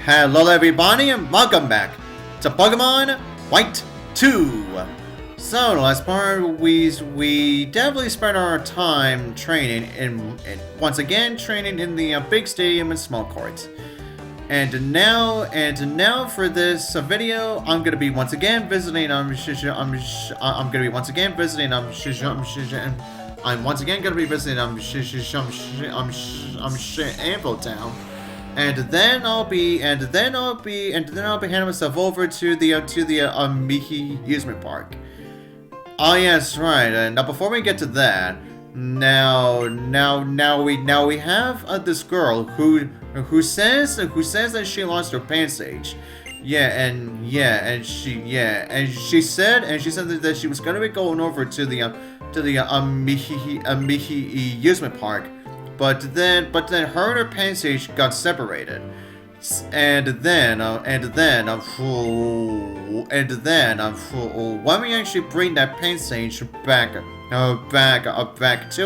Hello everybody and welcome back to Pokemon White 2. So the last part we definitely spent our time training once again training in the big stadium and small courts. And now for this video I'm gonna be once again visiting I'm once again gonna be visiting Anville Town. And then I'll be handing myself over to the amusement park. Oh yes, right. Now before we get to that, now we have this girl who says that she lost her pansage. And she said that she was gonna be going over to the amusement park. But then her and her pansage got separated, and then when we actually bring that pansage back to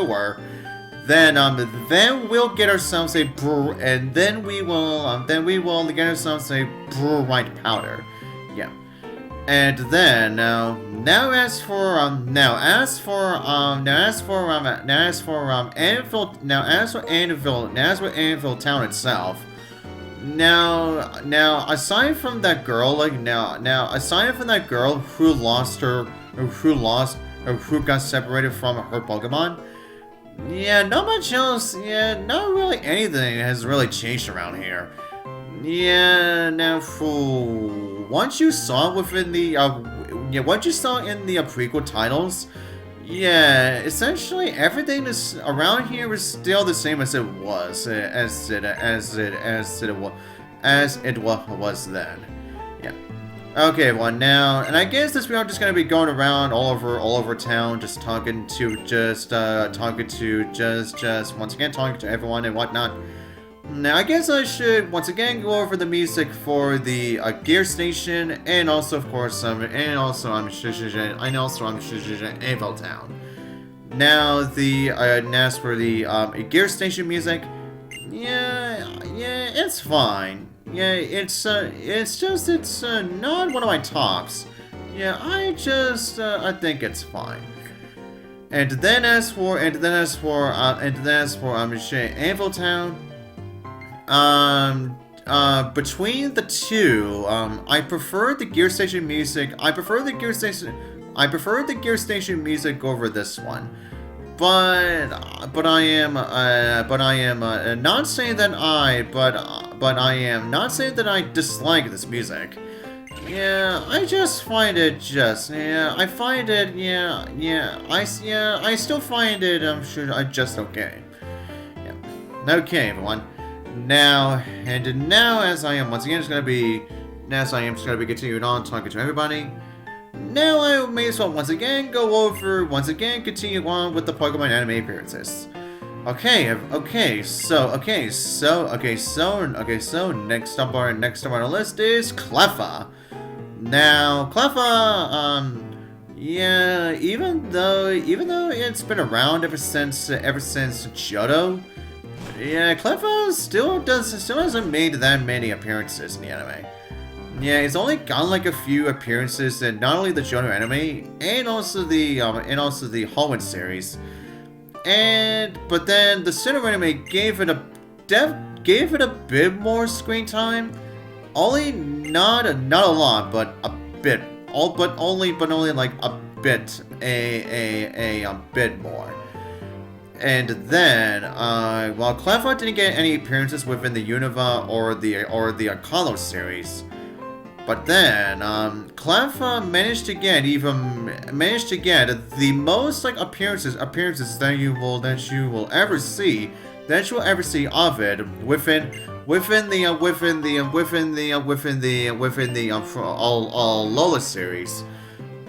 her, then we'll get ourselves a brew, and then we will get ourselves a brew white powder, yeah. And then as for Anville Town itself. Now aside from that girl, who got separated from her Pokemon, yeah, not much else. Yeah, not really anything has really changed around here. Yeah, now once you saw within the what you saw in the prequel titles, yeah, essentially everything is around here is still the same as it was, as it was then. Yeah. Okay, well now, and I guess this we are just gonna be going around all over town, just talking to everyone and whatnot. Now, I guess I should once again go over the music for the gear station, and also, of course, Anville Town. Now, as for the gear station music, yeah, it's fine. Yeah, it's not one of my tops. Yeah, I think it's fine. And then as for Anville Town. Between the two, I prefer the gear station music. I prefer the gear station music over this one. But I am not saying that I dislike this music. Yeah, I just find it I still find it just okay. Yeah. Okay, everyone. Now as I am just gonna be continuing on talking to everybody. Now I may as well continue on with the Pokemon anime appearances. So next up on our list is Cleffa. Now Cleffa, yeah, even though it's been around ever since Johto. Yeah, Cleffa still hasn't made that many appearances in the anime. Yeah, it's only gotten like a few appearances in not only the Johto anime and also the Hallwin series. But then the Sinnoh anime gave it a bit more screen time. Only not a lot, but a bit. Only like a bit more. And then, while Cleffa didn't get any appearances within the Unova or the Kalos series, but then Cleffa managed to get the most like appearances that you will ever see of it within the Lola series.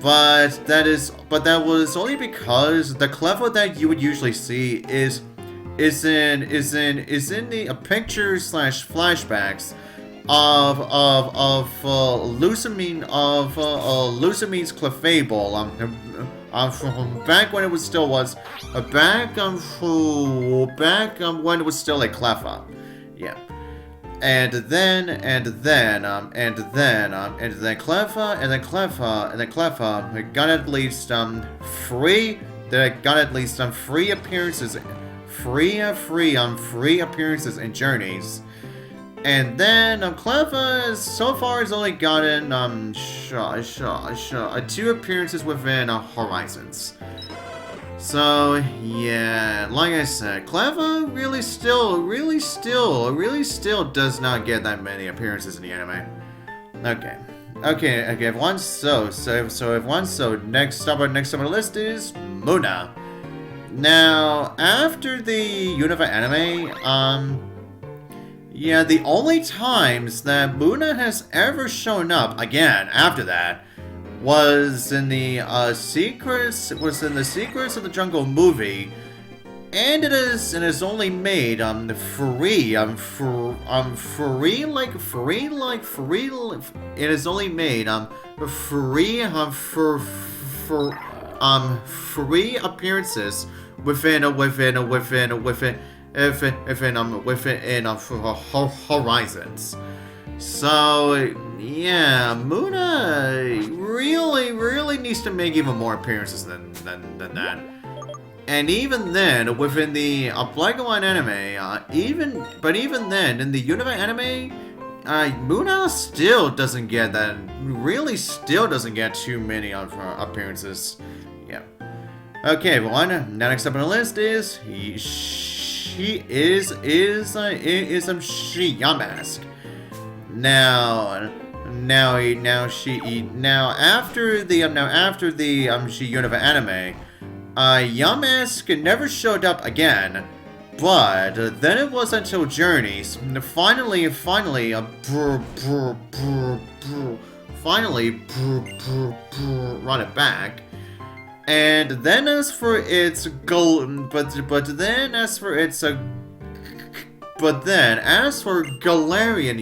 But that was only because the Cleffa that you would usually see is in the pictures / flashbacks of Lucamine's Clefable from back when it was still when it was still a Cleffa. Yeah. and then Cleffa got at least free appearances, free appearances and journeys. And then Cleffa so far has only gotten 2 appearances within Horizons. So yeah, like I said, Cleffa really still does not get that many appearances in the anime. Okay, everyone. So next up on the list is Muna. Now, after the Universe anime, yeah, the only times that Muna has ever shown up again after that was in the Secrets of the Jungle movie, and it is only made free. It is only made free appearances within Horizons. So yeah, Muna really needs to make even more appearances than that. And even then, within the Blitzle anime, even then, in the Universe anime, Muna still doesn't get too many appearances. Yeah. Okay, everyone. Now next up on the list is Yamask. Now after the Universe anime, Yamask never showed up again, but then it was until Journeys finally brought it back. And then as for its Galarian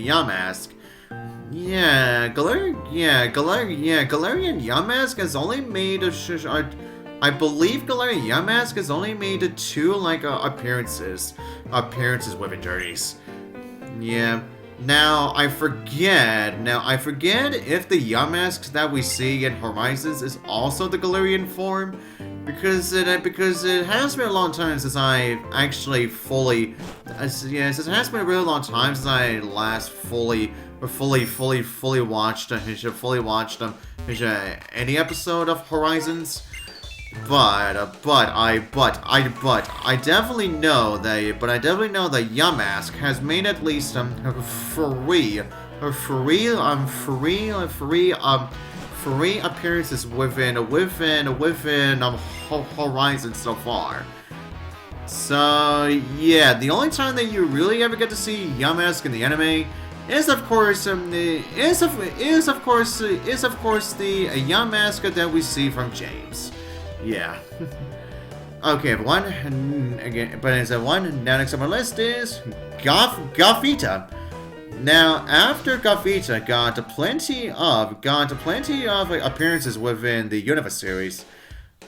Yamask, Galarian Yamask has only made I believe Galarian Yamask has only made 2 appearances within Journeys. Yeah. Now I forget if the Yamask that we see in Horizons is also the Galarian form, because it has been a long time since I actually fully since it has been a really long time since I last fully watched any episode of Horizons. But I definitely know that Yamask has made at least free appearances within Horizon so far. So yeah, the only time that you really ever get to see Yamask in the anime is of course the Yamask that we see from James. Yeah. Okay, everyone. Now next on my list is Gafita. Now, after Gafita got plenty of appearances within the Universe series,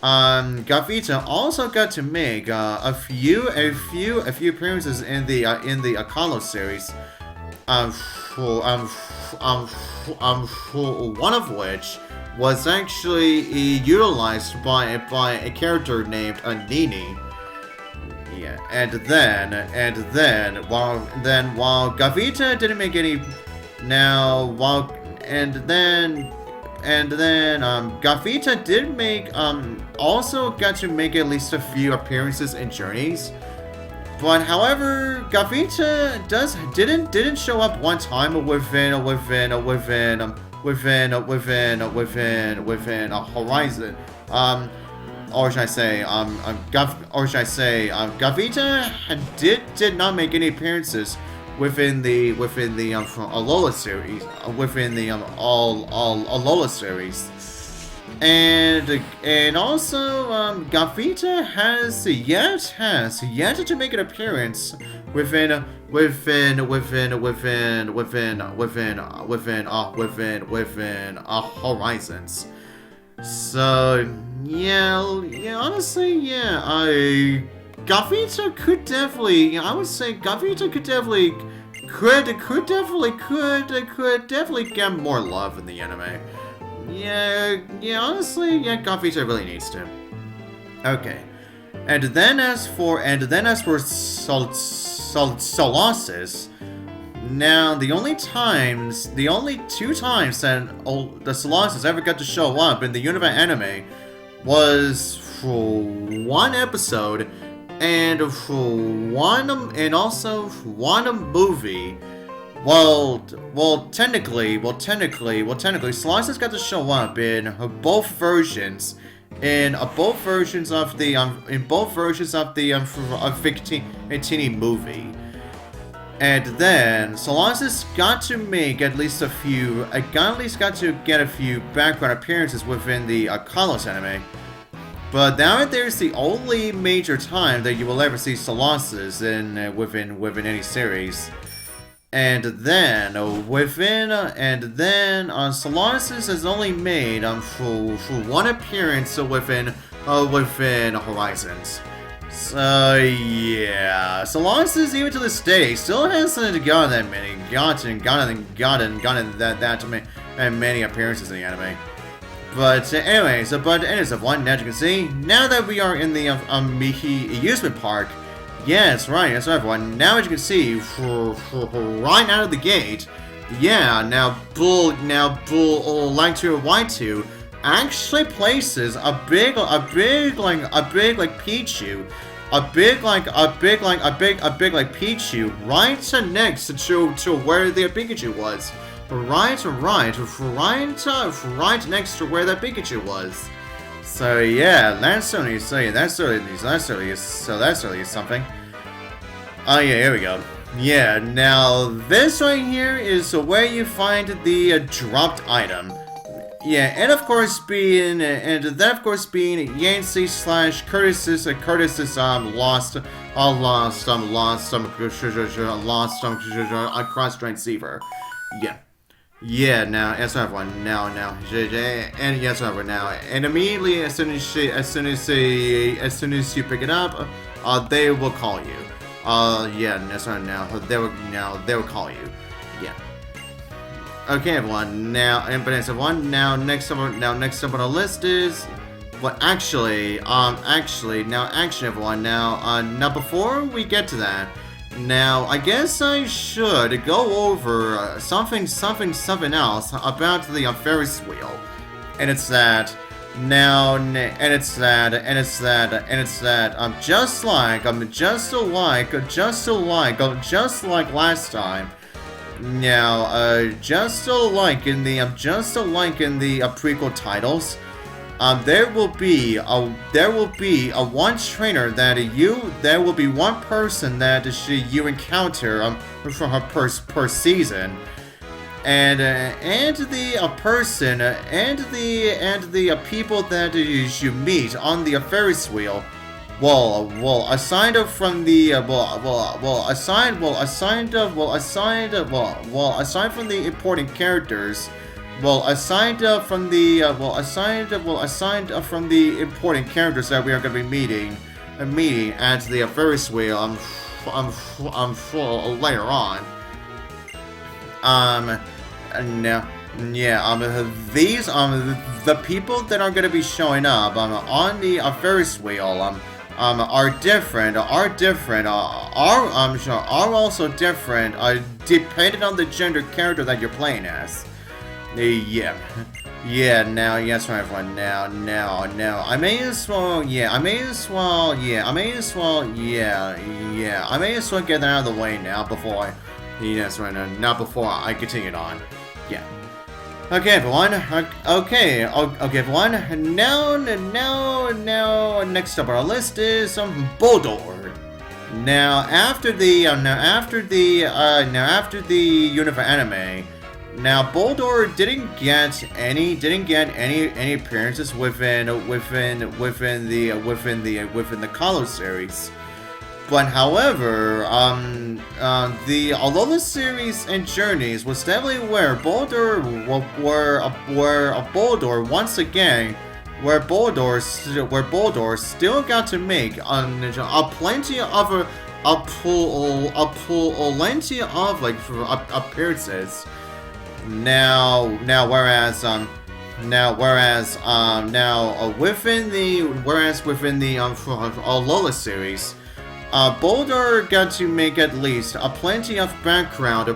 Gafita also got to make a few appearances in the Akalo series. One of which was actually utilized by a character named Nini. Yeah, and then while Gavita didn't make any, Gavita did make also got to make at least a few appearances in Journeys. But however, Gavita didn't show up one time within a Horizon, or should I say, Gavita did not make any appearances within the Alola series, Alola series, and also Gavita has yet to make an appearance within Horizons. So yeah, honestly, yeah, Gavita could definitely could definitely get more love in the anime. Yeah, honestly, yeah, God Vita really needs to. Okay. And then as for Solosis, now the only two times that the Solosis ever got to show up in the Universe anime was for one episode and also one movie. Well, technically, Solosis got to show up in both versions. In both versions of the Victini movie, and then Solosis got to make at least got to get a few background appearances within the Carlos anime. But now there's the only major time that you will ever see Solosis within any series. And then Solosis has only made for one appearance within Horizons. So yeah, Solosis even to this day still hasn't gotten many appearances in the anime. But anyways, one, as you can see, now that we are in the Mihi amusement park. Yes, right, everyone. Now, as you can see, right out of the gate, yeah, now Bull Y2 actually places a big Pichu, Pichu right next to where the Pikachu was, right next to where that Pikachu was. So yeah, that's certainly something. Oh yeah, here we go. Yeah, now this right here is where you find the dropped item. Yeah, and of course being Yancy / Curtis's lost Xtransceiver. Yeah. Yeah, now yes everyone and yes everyone now, and immediately as soon as you pick it up, they will call you. Yeah, that's right. Now they will call you. Yeah. Okay, everyone. Now, next up on the list is. Well, actually, everyone. Now before we get to that. Now, I guess I should go over something else about the Ferris wheel, and it's that just like last time. Now, just like in the prequel titles. There will be one trainer there will be one person that you encounter for her per season, and the people that you meet on the Ferris wheel. Aside from the important characters. Aside from the important characters that we are going to be meeting at the Ferris wheel, later on. These the people that are going to be showing up on the Ferris wheel are also different depending on the gender character that you're playing as. Yeah. Now, yes, right, everyone. Now, I may as well get that out of the way now before I continue on. Yeah. Okay, everyone. Okay, everyone. Now, next up on our list is Boldor. Now, after the Universe anime. Now, Boldor didn't get any appearances within the Kalos series, but however, although the series and journeys was definitely where Boldor still got to make plenty of like appearances. Now within the Lola series, Boulder got to make at least plenty of background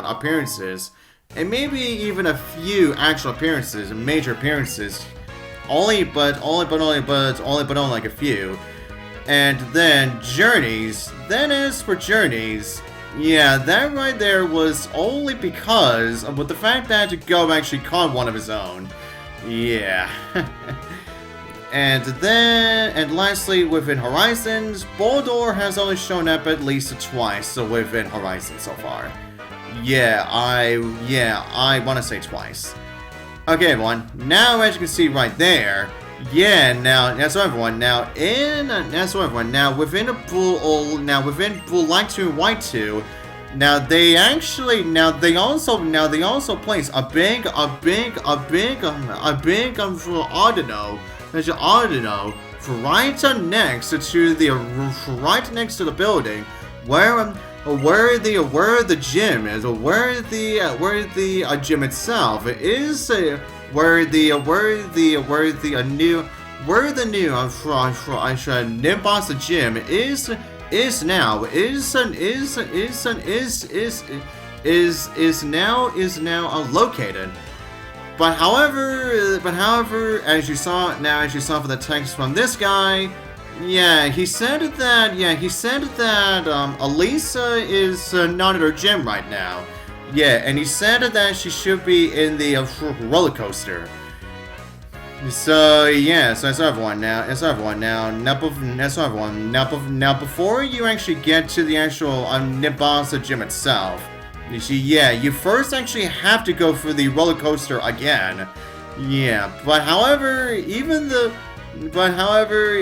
appearances, and maybe even a few actual appearances, major appearances. Only like a few. And then Journeys. Then as for Journeys, yeah, that right there was only because of the fact that Go actually caught one of his own. Yeah. And lastly, within Horizons, Boulder has only shown up at least twice within Horizons so far. Yeah, I want to say twice. Okay, everyone. Now, as you can see right there, yeah. Now, everyone. Now, within Blue Light 2 and White 2, now they also place a big Audino right next to the building where the gym is, where the gym itself is, where the new Nimbasa gym is now located. But however, as you saw from the text from this guy, yeah, he said that Elesa is not at her gym right now. Yeah, and he said that she should be in the roller coaster. So yeah, so everyone now, before you actually get to the actual Nimbasa gym itself, you first actually have to go for the roller coaster again. Yeah, but however,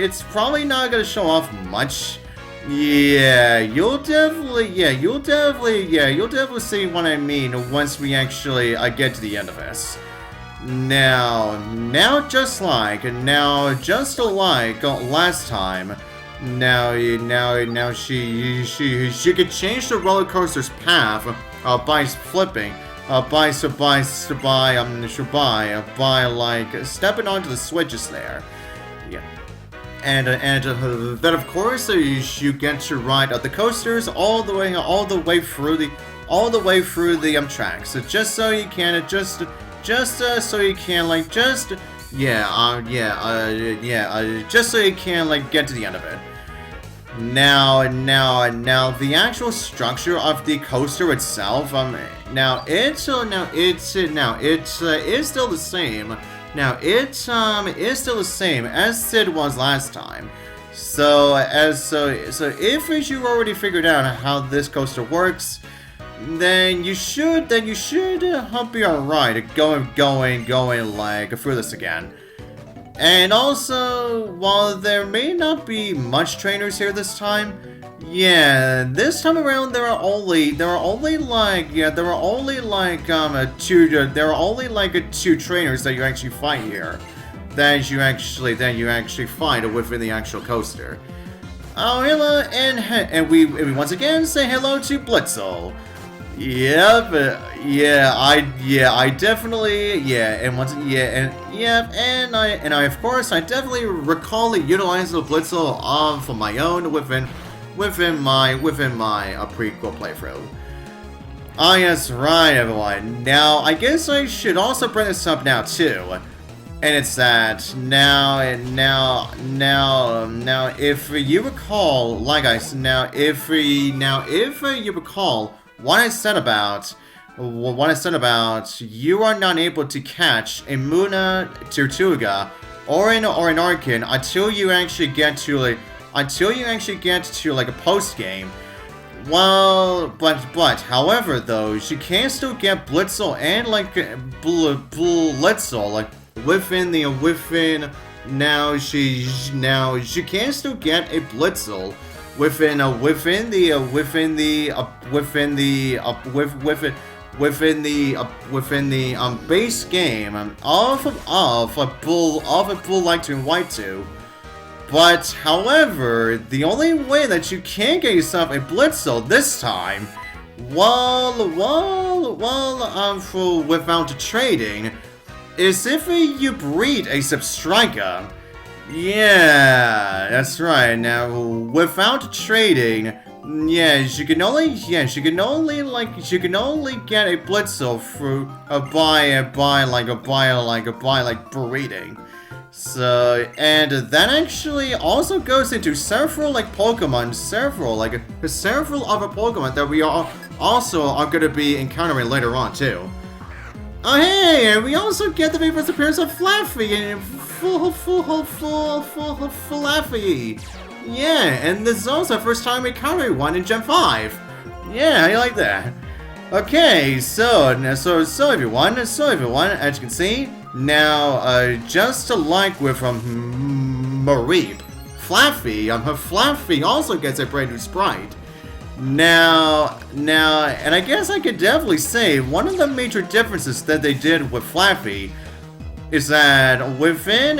it's probably not gonna show off much. Yeah, you'll definitely see what I mean once we actually get to the end of this. Now just like last time. Now she could change the roller coaster's path by flipping, by stepping onto the switches there. Yeah. And then of course you get to ride the coasters all the way through the tracks. So just so you can get to the end of it. Now the actual structure of the coaster itself, it's still the same. Now it's still the same as Sid was last time. So if you already figured out how this coaster works, then you should be alright going like through this again. And also, while there may not be much trainers here this time, yeah, this time around there are only two trainers that you actually fight here. That you actually find within the actual coaster. Oh, hello, and we once again say hello to Blitzle. Yep, I definitely, and I of course definitely recall utilizing the Blitzle for my own within my prequel playthrough. Ah, yes, right, everyone. Now, I guess I should also bring this up now too, and it's that now, if you recall, if you recall. What I said about you are not able to catch a Muna Tortuga or an Arkin until you actually get to a post game. Well, but however though, you can still get Blitzle and Blitzle she can still get a Blitzle within the base game of a Blue Light 2 and White 2. But, however, the only way that you can get yourself a Blitzle this time, without trading, is if you breed a Xtransceiver. Yeah, that's right. Now, without trading, you can only get a Blitzle through by breeding. So, and that actually also goes into several Pokemon, several other Pokemon that we are going to be encountering later on too. Oh hey, and we also get the first appearance of Flaaffy and Flaaffy. Yeah, and this is also the first time encountering one in Gen 5. Yeah, I like that. Okay, so everyone, as you can see, now, just like with Mareep, Flaaffy also gets a brand new sprite. Now, and I guess I could definitely say one of the major differences that they did with Flaaffy is that within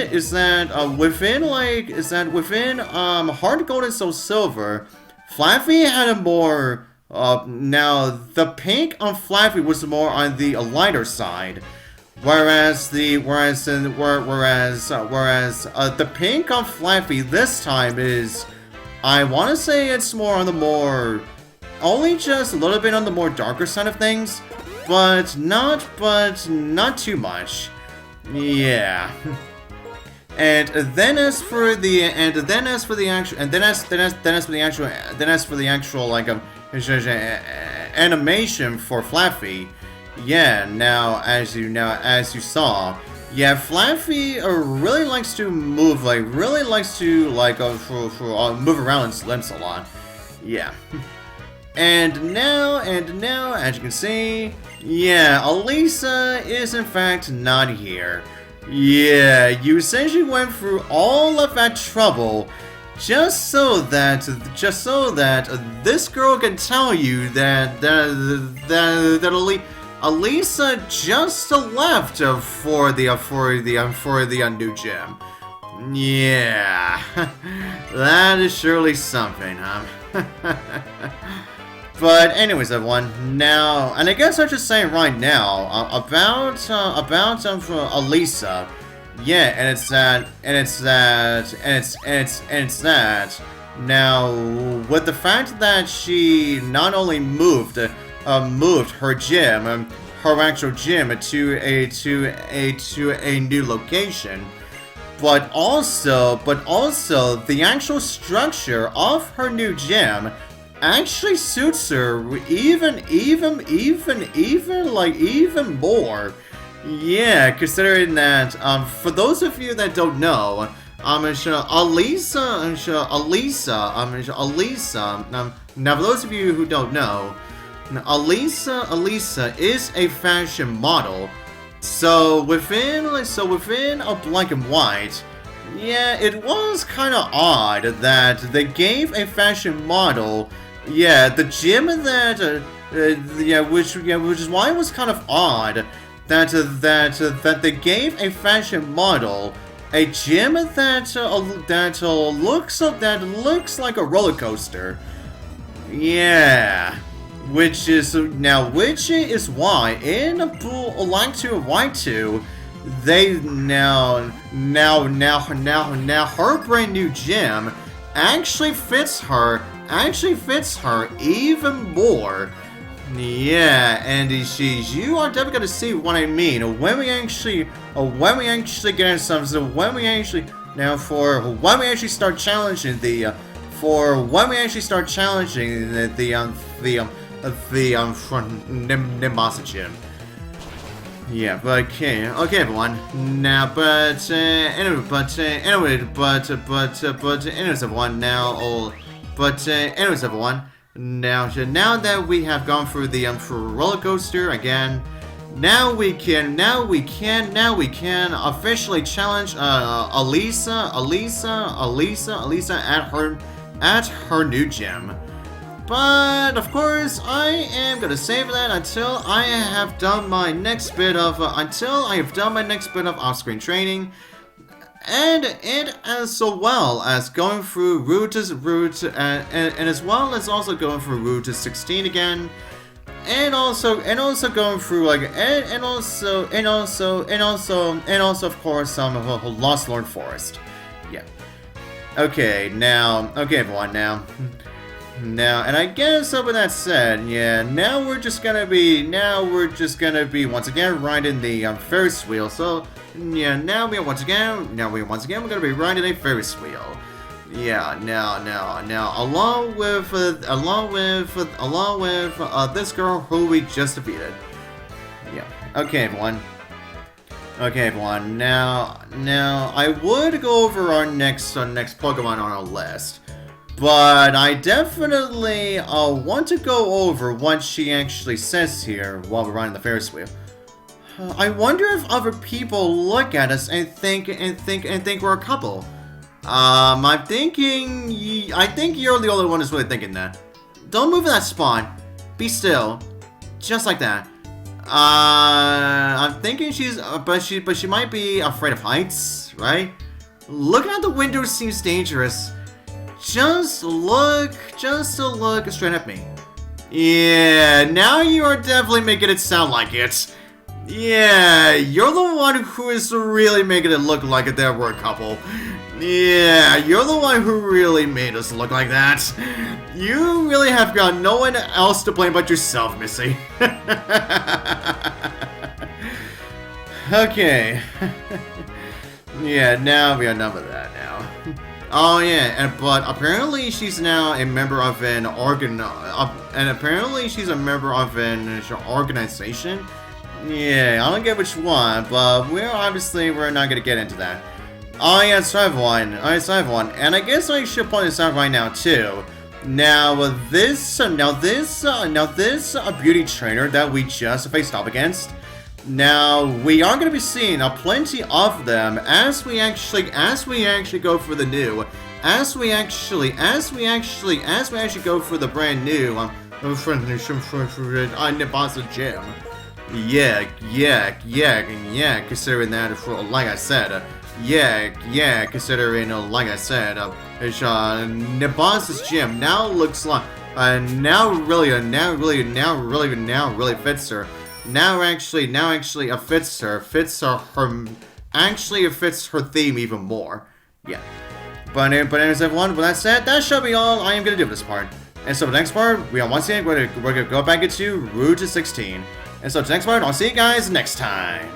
Heart Gold and Soul Silver, Flaaffy had a more now the pink on Flaaffy was more on the lighter side, whereas the pink on Flaaffy this time is, I want to say it's more on the more, only just a little bit on the more darker side of things, but not too much. Yeah. And then as for the actual animation for Flaaffy, yeah. Now as you saw, yeah, Flaaffy really likes to move, move around its limbs a lot. Yeah. And now, as you can see, yeah, Elesa is in fact not here. Yeah, you essentially went through all of that trouble just so that this girl can tell you that Elesa just left for the new gym. Yeah, that is surely something, huh? But anyways, everyone, now, and I guess I'll just say right now about Elesa. Yeah, and it's that. Now, with the fact that she not only moved her gym, her actual gym to a new location, but also the actual structure of her new gym actually suits her even more. Yeah, considering that, for those of you that don't know, Elesa, now for those of you who don't know, Elesa is a fashion model. So within a black and white, yeah, it was kind of odd that they gave a fashion model, yeah, the gym that, which is why it was kind of odd that they gave a fashion model a gym that looks like a roller coaster. Yeah, which is why in Line 2 and White 2, they now her brand new gym actually fits her even more. Yeah, and you are definitely gonna see what I mean when we actually get into some. So when we actually start challenging the Nimbasa gym. Yeah, but okay, everyone. Now, anyways, everyone. Now that we have gone through the roller coaster again, now we can officially challenge Elesa at her new gym. But of course, I am gonna save that until I have done my next bit of off-screen training. and as well as going through Route and as well as also going through Route 16 again, and also going through like and also of course Lost Lord Forest. Yeah. Okay, everyone, now, and I guess with that said, yeah, now we're just gonna be once again riding the Ferris wheel. So yeah, now we're once again we're gonna be riding a Ferris wheel. Yeah, now, along with this girl who we just defeated. Yeah. Okay, everyone. Now, I would go over our next Pokemon on our list, but I definitely want to go over what she actually says here while we're riding the Ferris wheel. I wonder if other people look at us and think we're a couple. I think you're the only one who's really thinking that. Don't move in that spot. Be still. Just like that. I'm thinking but she might be afraid of heights, right? Looking out the window seems dangerous. Just look straight at me. Yeah, now you are definitely making it sound like it. Yeah, you're the one who is really making it look like that we're a couple. Yeah, you're the one who really made us look like that. You really have got no one else to blame but yourself, Missy. Okay. Yeah, now we are done with that now. Oh yeah, but apparently she's now a member of an organization. Yeah, I don't get which one, but we're not gonna get into that. Oh yeah, so everyone, and I guess I should point this out right now too. Now this beauty trainer that we just faced off against. Now we are going to be seeing plenty of them as we actually go for the new, as we actually go for the brand new Nimbasa gym. Yeah, considering that, like I said. Considering, like I said, Nimbasa's gym now looks like, now really fits her. Now actually it fits her theme even more. Yeah. But anyways, everyone, with that said, that should be all I am gonna do for this part. And so the next part, we're gonna go back into Route 16. And so the next part, I'll see you guys next time.